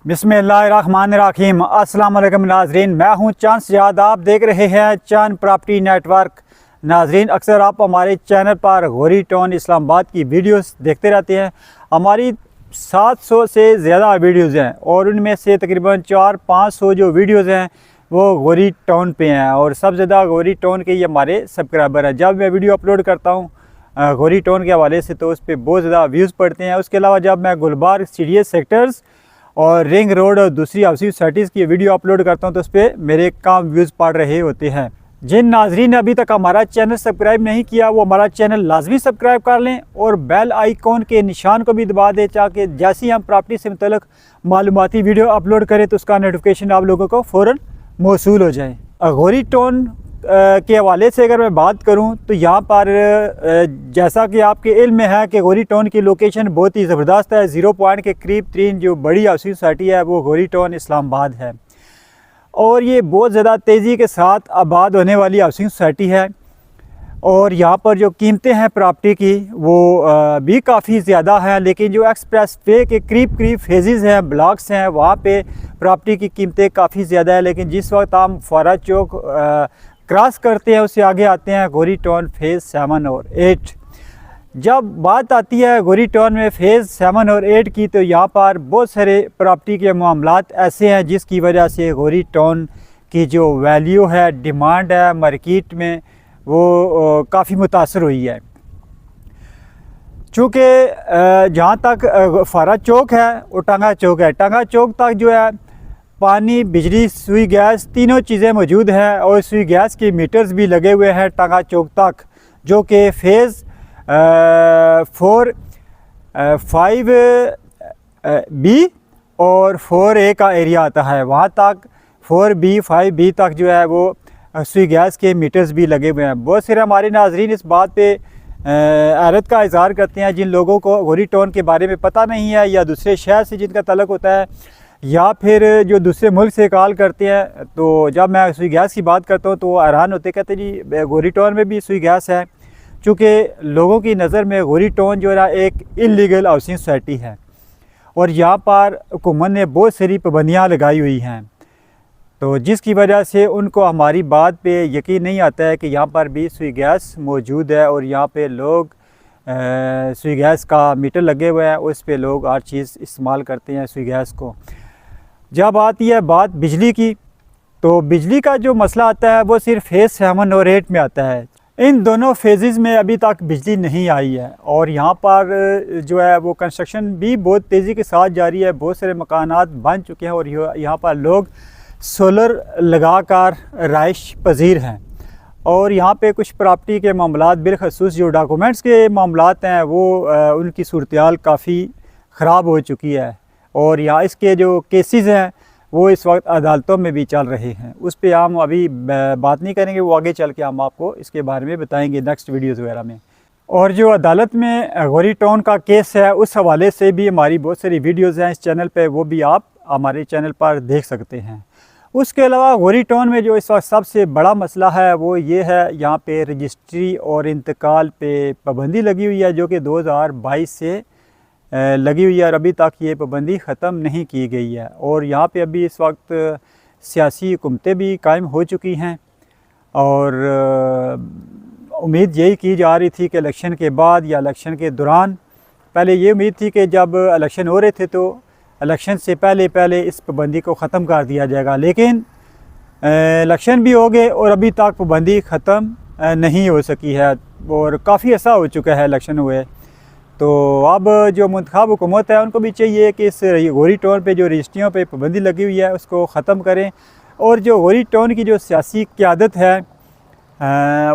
बिस्मिल्लाहिर्रहमानिर्रहीम। अस्सलाम वालेकुम नाजरीन, मैं हूं चांद सजाद। आप देख रहे हैं चांद प्रॉपर्टी नेटवर्क। नाजरीन, अक्सर आप हमारे चैनल पर गौरी टाउन इस्लामाबाद की वीडियोस देखते रहते हैं। हमारी 700 से ज़्यादा वीडियोस हैं और उनमें से तकरीबन 400-500 जो वीडियोस हैं वो गौरी टाउन पे हैं और सबसे ज़्यादा गौरी टाउन के ही हमारे सब्सक्राइबर हैं। जब मैं वीडियो अपलोड करता हूँ गौरी टाउन के हवाले से तो उस पर बहुत ज़्यादा व्यूज़ पड़ते हैं। उसके अलावा जब मैं गुलबार्ग सीडीएस सेक्टर्स और रिंग रोड और दूसरी हाउसिंग सोसाइटीज़ की वीडियो अपलोड करता हूं तो उस पर मेरे कम व्यूज़ पड़ रहे होते हैं। जिन नाजरीन ने अभी तक हमारा चैनल सब्सक्राइब नहीं किया वो हमारा चैनल लाजमी सब्सक्राइब कर लें और बेल आइकॉन के निशान को भी दबा दें ताकि जैसे ही हम प्रॉपर्टी से मुतल्लिक़ मालूमाती वीडियो अपलोड करें तो उसका नोटिफिकेशन आप लोगों को फ़ौरन मौसूल हो जाए। गौरी टाउन के हवाले से अगर मैं बात करूं तो यहाँ पर जैसा कि आपके इल्म में है कि गौरी टाउन की लोकेशन बहुत ही ज़बरदस्त है। 0 पॉइंट के करीब तरीन जो बड़ी हाउसिंग सोसाइटी है वो गौरी टाउन इस्लामाबाद है और ये बहुत ज़्यादा तेज़ी के साथ आबाद होने वाली हाउसिंग सोसाइटी है। और यहाँ पर जो कीमतें हैं प्रॉपर्टी की वो भी काफ़ी ज़्यादा हैं, लेकिन जो एक्सप्रेस वे के करीब फेजेज़ हैं, ब्लॉक्स हैं, वहाँ पे प्रॉपर्टी की कीमतें काफ़ी ज़्यादा है। लेकिन जिस वक्त हम फौरा चौक क्रॉस करते हैं उससे आगे आते हैं गौरी टाउन फेज़ 7 और 8। जब बात आती है गौरी टाउन में फ़ेज़ 7 और 8 की तो यहाँ पर बहुत सारे प्रॉपर्टी के मामलात ऐसे हैं जिसकी वजह से गौरी टाउन की जो वैल्यू है, डिमांड है मार्केट में वो काफ़ी मुतासर हुई है। चूँकि जहाँ तक फारा चौक है वो टांगा चौक है, टांगा चौक तक जो है पानी, बिजली, सुई गैस तीनों चीज़ें मौजूद हैं और सुई गैस के मीटर्स भी लगे हुए हैं टांगा चौक तक, जो कि फ़ेज़ 4, 5B और 4A का एरिया आता है। वहाँ तक 4B, 5B तक जो है वो सुई गैस के मीटर्स भी लगे हुए हैं। बहुत सारे हमारे नाजरीन इस बात पे हैरत का इज़हार करते हैं जिन लोगों को गौरी टाउन के बारे में पता नहीं है या दूसरे शहर से जिनका तल्लुक़ होता है या फिर जो दूसरे मुल्क से कॉल करते हैं। तो जब मैं सुई गैस की बात करता हूँ तो वो हैरान होते, कहते जी गौरी टाउन में भी सुई गैस है। चूँकि लोगों की नज़र में गौरी टाउन जो है एक इल्लीगल हाउसिंग सोसाइटी है और यहाँ पर हुकूमत ने बहुत सारी पाबंदियाँ लगाई हुई हैं, तो जिसकी वजह से उनको हमारी बात पे यकीन नहीं आता है कि यहाँ पर भी सुई गैस मौजूद है और यहाँ पे लोग सुई गैस का मीटर लगे हुए हैं, उस पे लोग हर चीज़ इस्तेमाल करते हैं सुई गैस को। जब आती है बात बिजली की तो बिजली का जो मसला आता है वो सिर्फ फ़ेज़ 7 और 8 में आता है। इन दोनों फेजेज़ में अभी तक बिजली नहीं आई है और यहाँ पर जो है वो कंस्ट्रक्शन भी बहुत तेज़ी के साथ जारी है। बहुत सारे मकानात बन चुके हैं और यहाँ पर लोग सोलर लगाकर राइश पजीर हैं और यहाँ पे कुछ प्रॉपर्टी के मामलात बिलखसूस जो डॉक्यूमेंट्स के मामलात हैं वो उनकी सूरत-ए-हाल काफ़ी ख़राब हो चुकी है और यहाँ इसके जो केसेस हैं वो इस वक्त अदालतों में भी चल रहे हैं। उस पर हम अभी बात नहीं करेंगे, वो आगे चल के हम आपको इसके बारे में बताएंगे नेक्स्ट वीडियोज़ वगैरह में। और जो अदालत में गौरी टाउन का केस है उस हवाले से भी हमारी बहुत सारी वीडियोज़ हैं इस चैनल पे, वो भी आप हमारे चैनल पर देख सकते हैं। उसके अलावा गौरी टाउन में जो इस वक्त सबसे बड़ा मसला है वो ये है, यहाँ पे रजिस्ट्री और इंतकाल पे पाबंदी लगी हुई है जो कि 2022 से लगी हुई है और अभी तक ये पाबंदी ख़त्म नहीं की गई है। और यहाँ पे अभी इस वक्त सियासी हुकूमतें भी कायम हो चुकी हैं और उम्मीद यही की जा रही थी कि इलेक्शन के बाद या इलेक्शन के दौरान, पहले ये उम्मीद थी कि जब इलेक्शन हो रहे थे तो इलेक्शन से पहले इस पाबंदी को ख़त्म कर दिया जाएगा, लेकिन इलेक्शन भी हो गए और अभी तक पाबंदी ख़त्म नहीं हो सकी है और काफ़ी ऐसा हो चुका है इलेक्शन हुए। तो अब जो मुंतखब हुकूमत है उनको भी चाहिए कि इस गौरी टाउन पे जो रजिस्ट्रियों पे पाबंदी लगी हुई है उसको ख़त्म करें और जो गौरी टाउन की जो सियासी क़यादत है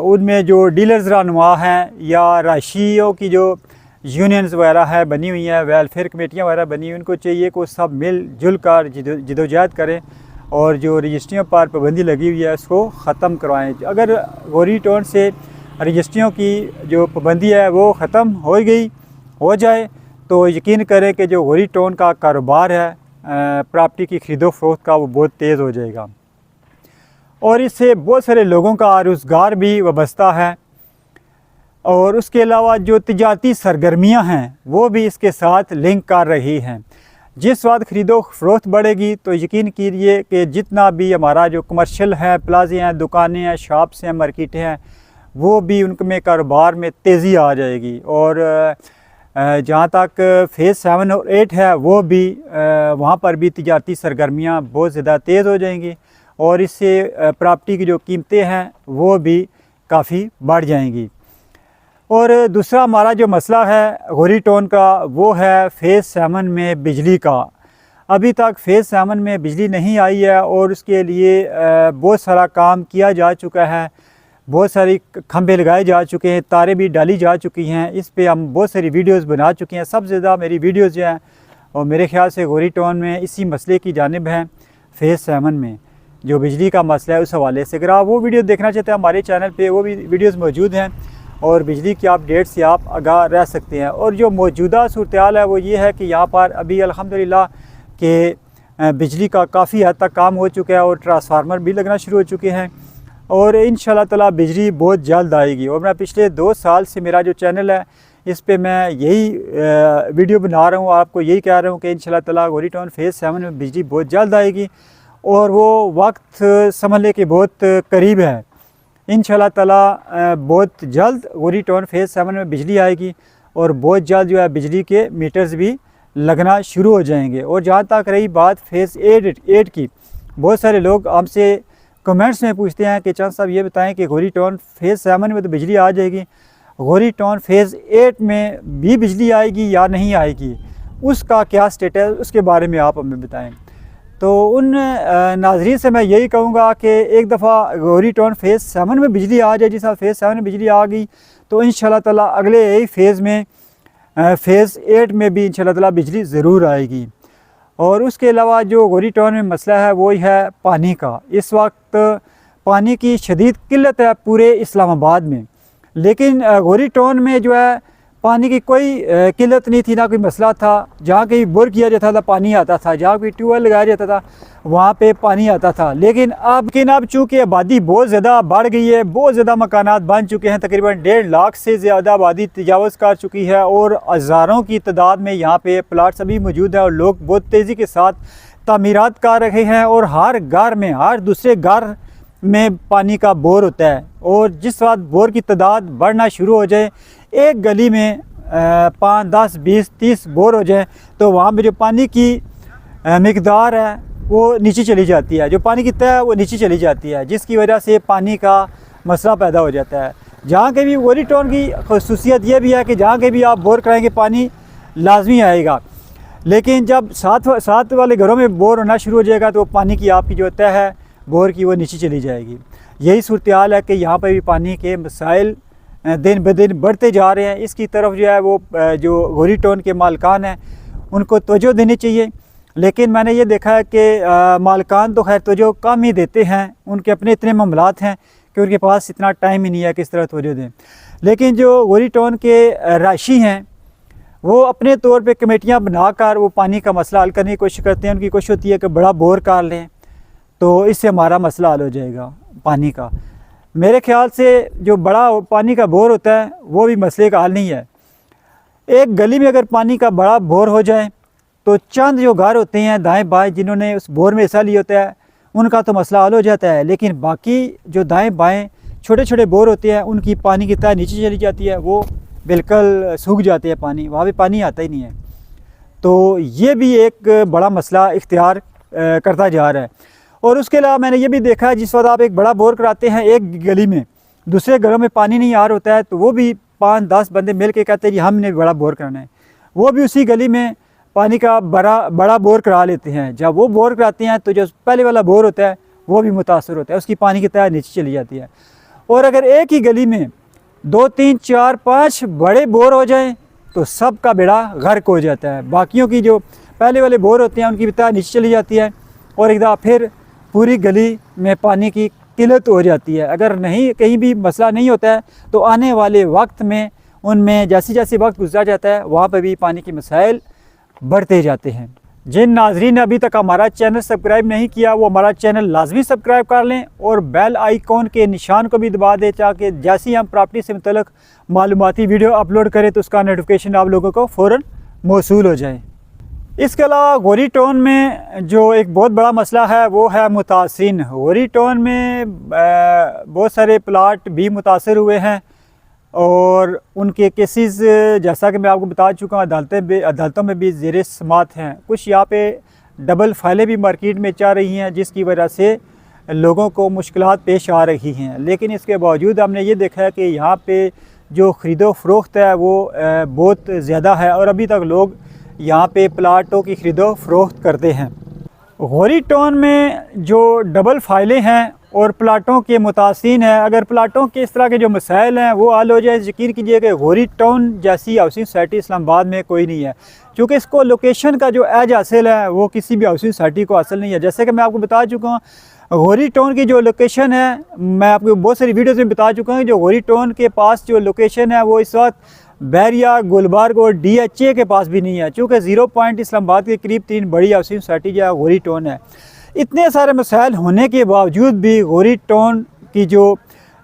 उनमें जो डीलर्स रहनुमा हैं या राशियों की जो यूनियंस वगैरह है बनी हुई हैं, वेलफेयर कमेटियाँ वगैरह बनी हुई, उनको चाहिए कि सब मिल जुल कर जिदोजहद करें और जो रजिस्ट्रियों पर पाबंदी लगी हुई है उसको ख़त्म करवाएँ। अगर गौरी टाउन से रजिस्ट्रियों की जो पाबंदी है वो ख़त्म हो जाए तो यकीन करें कि जो गौरी टाउन का कारोबार है प्रॉपर्टी की खरीदो फरोख्त का वो बहुत तेज़ हो जाएगा और इससे बहुत सारे लोगों का रोज़गार भी वाबस्ता है और उसके अलावा जो तिजारती सरगर्मियां हैं वो भी इसके साथ लिंक कर रही हैं। जिस वक्त ख़रीदो फरोख्त बढ़ेगी तो यकीन कीजिए कि जितना भी हमारा जो कमर्शियल है, प्लाजे हैं, दुकानें हैं, शॉप्स हैं, मार्केटें हैं, वो भी उनमें कारोबार में तेज़ी आ जाएगी। और जहाँ तक फेज़ 7 और 8 है वो भी वहाँ पर भी तिजारती सरगर्मियाँ बहुत ज़्यादा तेज़ हो जाएंगी और इससे प्रॉपर्टी की जो कीमतें हैं वो भी काफ़ी बढ़ जाएंगी। और दूसरा हमारा जो मसला है गोरी टाउन का वो है फेज़ 7 में बिजली का। अभी तक फेज़ 7 में बिजली नहीं आई है और उसके लिए बहुत सारा काम किया जा चुका है, बहुत सारी खंभे लगाए जा चुके हैं, तारें भी डाली जा चुकी हैं। इस पे हम बहुत सारी वीडियोस बना चुके हैं। सबसे ज़्यादा मेरी वीडियोस जो हैं और मेरे ख्याल से गोरी टाउन में इसी मसले की जानिब है, फेज़ 7 में जो बिजली का मसला है उस हवाले से। अगर आप वो वीडियो देखना चाहते हैं हमारे चैनल पे वो भी वीडियोस मौजूद हैं और बिजली की अपडेट से आप आगाह रह सकते हैं। और जो मौजूदा सूरत-ए-हाल है वो ये है कि यहाँ पर अभी अल्हम्दुलिल्लाह कि बिजली का काफ़ी हद तक काम हो चुका है और ट्रांसफार्मर भी लगना शुरू हो चुके हैं और इंशाल्लाह ताला बिजली बहुत जल्द आएगी। और मैं पिछले 2 साल से मेरा जो चैनल है इस पे मैं यही वीडियो बना रहा हूँ, आपको यही कह रहा हूँ कि इंशाल्लाह ताला गोरी टाउन फेज़ 7 में बिजली बहुत जल्द आएगी और वो वक्त समझ लें कि बहुत करीब है। इंशाल्लाह ताला बहुत जल्द गोरी टाउन फेज़ 7 में बिजली आएगी और बहुत जल्द जो है बिजली के मीटर्स भी लगना शुरू हो जाएंगे। और जहाँ तक रही बात फेज़ 8 की, बहुत सारे लोग हमसे कमेंट्स में पूछते हैं कि चंद साहब ये बताएं कि गोरी टाउन फेज़ 7 में तो बिजली आ जाएगी, गोरी टाउन फेज़ 8 में भी बिजली आएगी या नहीं आएगी, उसका क्या स्टेटस, उसके बारे में आप हमें बताएं। तो उन नाज़रीन से मैं यही कहूँगा कि एक दफ़ा गोरी टाउन फेज़ 7 में बिजली आ जाए। जिस फेज़ 7 में बिजली आ गई तो इंशाल्लाह ताला अगले यही फेज़ में फेज़ 8 में भी इंशाल्लाह ताला बिजली ज़रूर आएगी। और उसके अलावा जो गोरी टाउन में मसला है वो है पानी का। इस वक्त पानी की शदीद किल्लत है पूरे इस्लामाबाद में, लेकिन गोरी टाउन में जो है पानी की कोई किल्लत नहीं थी, ना कोई मसला था। जहाँ कहीं बोर किया जाता था पानी आता था, जहाँ कोई ट्यूबवेल लगाया जाता था वहाँ पे पानी आता था। लेकिन अब चूँकि आबादी बहुत ज़्यादा बढ़ गई है, बहुत ज़्यादा मकानात बन चुके हैं, तकरीबन 1.5 लाख से ज़्यादा आबादी तजावज़ कर चुकी है और हज़ारों की तादाद में यहाँ पे प्लाट्स अभी मौजूद हैं और लोग बहुत तेज़ी के साथ तामीरात कर रहे हैं और हर घर में, हर दूसरे घर में पानी का बोर होता है। और जिस वक्त बोर की तादाद बढ़ना शुरू हो जाए, एक गली में 5, 10, 20, 30 बोर हो जाए तो वहाँ पे जो पानी की मिकदार है वो नीचे चली जाती है, जो पानी की तह है वो नीचे चली जाती है, जिसकी वजह से पानी का मसला पैदा हो जाता है। जहाँ के भी गोरी टाउन की खसूसियत ये भी है कि जहाँ के भी आप बोर कराएंगे पानी लाजमी आएगा, लेकिन जब साथ वाले घरों में बोर होना शुरू हो जाएगा तो पानी की आपकी जो तह है बोर की वो नीचे चली जाएगी। यही सूरत-ए-हाल है कि यहाँ पर भी पानी के मसाइल दिन ब दिन बढ़ते जा रहे हैं। इसकी तरफ जो है वो जो गोरी टाउन के मालकान हैं उनको तवज्जो देनी चाहिए, लेकिन मैंने ये देखा है कि मालकान तो खैर तवज्जो कम ही देते हैं, उनके अपने इतने मामलात हैं कि उनके पास इतना टाइम ही नहीं है कि इस तरह तवज्जो दें। लेकिन जो गोरी टाउन के राशी हैं वो अपने तौर पे कमेटियाँ बनाकर वो पानी का मसला हल करने की कोशिश करते हैं। उनकी कोशिश होती है कि बड़ा बोर कर लें तो इससे हमारा मसला हल हो जाएगा पानी का। मेरे ख्याल से जो बड़ा पानी का बोर होता है वो भी मसले का हल नहीं है। एक गली में अगर पानी का बड़ा बोर हो जाए तो चंद जो घर होते हैं दाएं बाएं जिन्होंने उस बोर में हिस्सा लिया होता है उनका तो मसला हल हो जाता है, लेकिन बाकी जो दाएं बाएं छोटे छोटे बोर होते हैं उनकी पानी की तह नीचे चली जाती है, वो बिल्कुल सूख जाते हैं, पानी वहाँ भी पानी आता ही नहीं है। तो ये भी एक बड़ा मसला इख्तियार करता जा रहा है। और उसके अलावा मैंने ये भी देखा है जिस वक्त आप एक बड़ा बोर कराते हैं एक गली में, दूसरे घरों में पानी नहीं आ रहा होता है तो वो भी 5-10 बंदे मिल के कहते हैं जी हमने बड़ा बोर कराना है, वो भी उसी गली में पानी का बड़ा बोर करा लेते हैं। जब वो बोर कराते हैं तो जो पहले वाला बोर होता है वो भी मुतासर होता है, उसकी पानी की तह नीचे चली जाती है। और अगर एक ही गली में 2, 3, 4, 5 बड़े बोर हो जाएँ तो सब का बेड़ा गर्क हो जाता है। बाकियों की जो पहले वाले बोर होते हैं उनकी तह नीचे चली जाती है और एक दफ़ा फिर पूरी गली में पानी की किल्लत हो जाती है। अगर नहीं कहीं भी मसला नहीं होता है तो आने वाले वक्त में उनमें जैसे जैसे वक्त गुजरा जाता है वहाँ पर भी पानी के मसाइल बढ़ते जाते हैं। जिन नाजरीन ने अभी तक हमारा चैनल सब्सक्राइब नहीं किया वो हमारा चैनल लाजमी सब्सक्राइब कर लें और बेल आइकॉन के निशान को भी दबा दें ताकि जैसे ही हम प्रॉपर्टी से मुतल्लिक़ मालूमाती वीडियो अपलोड करें तो उसका नोटिफिकेशन आप लोगों को फ़ौरन मौसूल हो जाए। इसके अलावा गोरी टाउन में जो एक बहुत बड़ा मसला है वो है मुतासिरीन। गोरी टाउन में बहुत सारे प्लाट भी मुतासर हुए हैं और उनके केसेस जैसा कि मैं आपको बता चुका हूँ अदालतों में भी ज़ेर समाअत हैं। कुछ यहाँ पे डबल फाइलें भी मार्केट में चल रही हैं जिसकी वजह से लोगों को मुश्किलात पेश आ रही हैं। लेकिन इसके बावजूद हमने ये देखा है कि यहाँ पे जो ख़रीदो फ़रोख्त है वो बहुत ज़्यादा है और अभी तक लोग यहाँ पे प्लाटों की ख़रीदो फ़रोख्त करते हैं। गोरी टाउन में जो डबल फाइलें हैं और प्लाटों के मुतासिन हैं, अगर प्लाटों के इस तरह के जो मसाइल हैं वो हल हो जाए, यकीन कीजिए कि गोरी टाउन जैसी हाउसिंग सोसाइटी इस्लामाबाद में कोई नहीं है। क्योंकि इसको लोकेशन का जो एज हासिल है वो किसी भी हाउसिंग सोसाइटी को हासिल नहीं है। जैसे कि मैं आपको बता चुका हूँ गोरी टाउन की जो लोकेशन है, मैं आपको बहुत सारी वीडियोज़ में बता चुका हूँ, जो गोरी टाउन के पास जो लोकेशन है वो इस वक्त बैरिया, गुलबर्ग और DHA के पास भी नहीं है। चूँकि 0 पॉइंट इस्लामाबाद के करीब 3 बड़ी हाउसिंग सोसाइटी जो है गोरी टाउन है। इतने सारे मसाइल होने के बावजूद भी गोरी टाउन की जो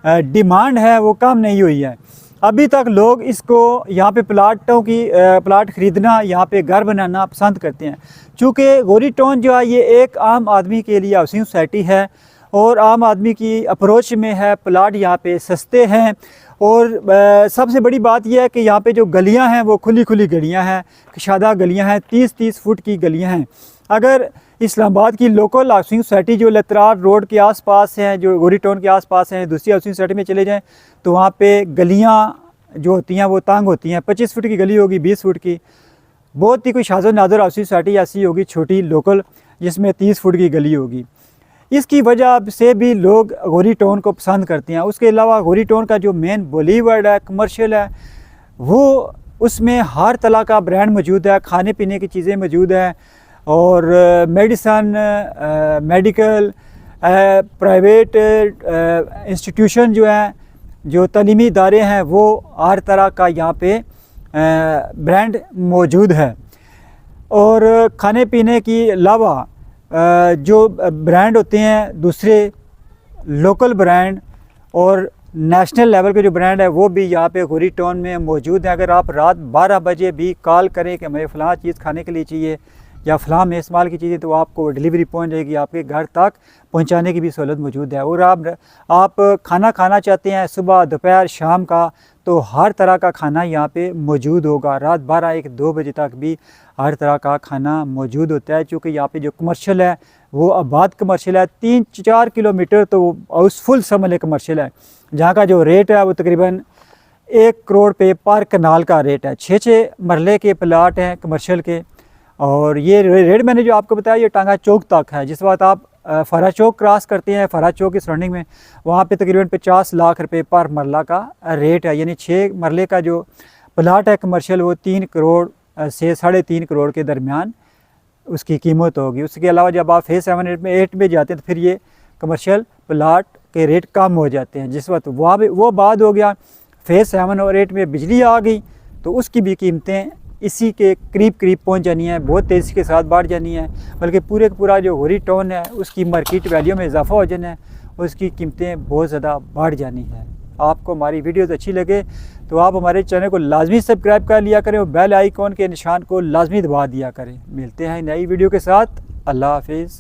डिमांड है वो कम नहीं हुई है। अभी तक लोग इसको यहाँ पे प्लाट ख़रीदना, यहाँ पे घर बनाना पसंद करते हैं। चूँकि गोरी टाउन जो है ये एक आम आदमी के लिए हाउसिंग सोसाइटी है और आम आदमी की अप्रोच में है। प्लाट यहाँ पे सस्ते हैं और सबसे बड़ी बात यह है कि यहाँ पे जो गलियाँ हैं वो खुली खुली गलियाँ हैं, कशादा गलियाँ हैं, 30-30 फुट की गलियाँ हैं। अगर इस्लामाबाद की लोकल हाउसिंग सोसाइटी जो लतरार रोड के आसपास हैं, जो गोरी टाउन के आसपास हैं, दूसरी हाउसिंग सोसाइटी में चले जाएं तो वहाँ पे गलियाँ जो होती हैं वो तंग होती हैं। 25 फुट की गली होगी, 20 फुट की, बहुत ही कोई शाज़ो नादर हाउसिंग सोसाइटी ऐसी होगी छोटी लोकल जिसमें 30 फुट की गली होगी। इसकी वजह से भी लोग गोरी टाउन को पसंद करते हैं। उसके अलावा गोरी टाउन का जो मेन बॉलीवुड है, कमर्शियल है, वो उसमें हर तरह का ब्रांड मौजूद है, खाने पीने की चीज़ें मौजूद हैं और मेडिसन, मेडिकल, प्राइवेट इंस्टीट्यूशन जो हैं, जो तालीमी इदारे हैं, वो हर तरह का यहाँ पे ब्रांड मौजूद है। और खाने पीने के अलावा जो ब्रांड होते हैं दूसरे लोकल ब्रांड और नेशनल लेवल के जो ब्रांड है वो भी यहाँ पे गोरी टाउन में मौजूद है। अगर आप रात 12 बजे भी कॉल करें कि मुझे फ़लाँ चीज़ खाने के लिए चाहिए या फ़लाँ में इस्तेमाल की चीज़ें, तो आपको डिलीवरी पहुँच जाएगी, आपके घर तक पहुँचाने की भी सहूलत मौजूद है। और आप खाना खाना चाहते हैं सुबह, दोपहर, शाम का, तो हर तरह का खाना यहाँ पे मौजूद होगा। रात 12-1-2 बजे तक भी हर तरह का खाना मौजूद होता है। चूँकि यहाँ पे जो कमर्शियल है वो आबाद कमर्शियल है, 3-4 किलोमीटर तो हाउसफुल समझ कमर्शियल है, जहाँ का जो रेट है वो तकरीबन 1 करोड़ पे पर कनाल का रेट है। 6-6 मरले के प्लाट हैं कमर्शियल के। और ये रेट मैंने जो आपको बताया ये टांगा चौक तक है। जिस वक्त आप फरा चौक क्रॉस करते हैं, फरा चौक की सराउंडिंग में, वहाँ पे तकरीबन 50 लाख रुपए पर मरला का रेट है। यानी 6 मरले का जो प्लाट है कमर्शियल वो 3 करोड़ से 3.5 करोड़ के दरमियान उसकी कीमत होगी। उसके अलावा जब आप फेज़ 7-8 में जाते हैं तो फिर ये कमर्शियल प्लाट के रेट कम हो जाते हैं। जिस वक्त वो बाद हो गया फेज़ 7 और 8 में बिजली आ गई तो उसकी भी कीमतें इसी के करीब पहुंच जानी है, बहुत तेज़ी के साथ बढ़ जानी है। बल्कि पूरे का पूरा जो गोरी टाउन है उसकी मार्केट वैल्यू में इजाफा हो जाना है, उसकी कीमतें बहुत ज़्यादा बढ़ जानी है। आपको हमारी वीडियोज़ अच्छी लगे तो आप हमारे चैनल को लाजमी सब्सक्राइब कर लिया करें और बेल आइकॉन के निशान को लाजमी दबा दिया करें। मिलते हैं नई वीडियो के साथ। अल्लाह हाफिज़।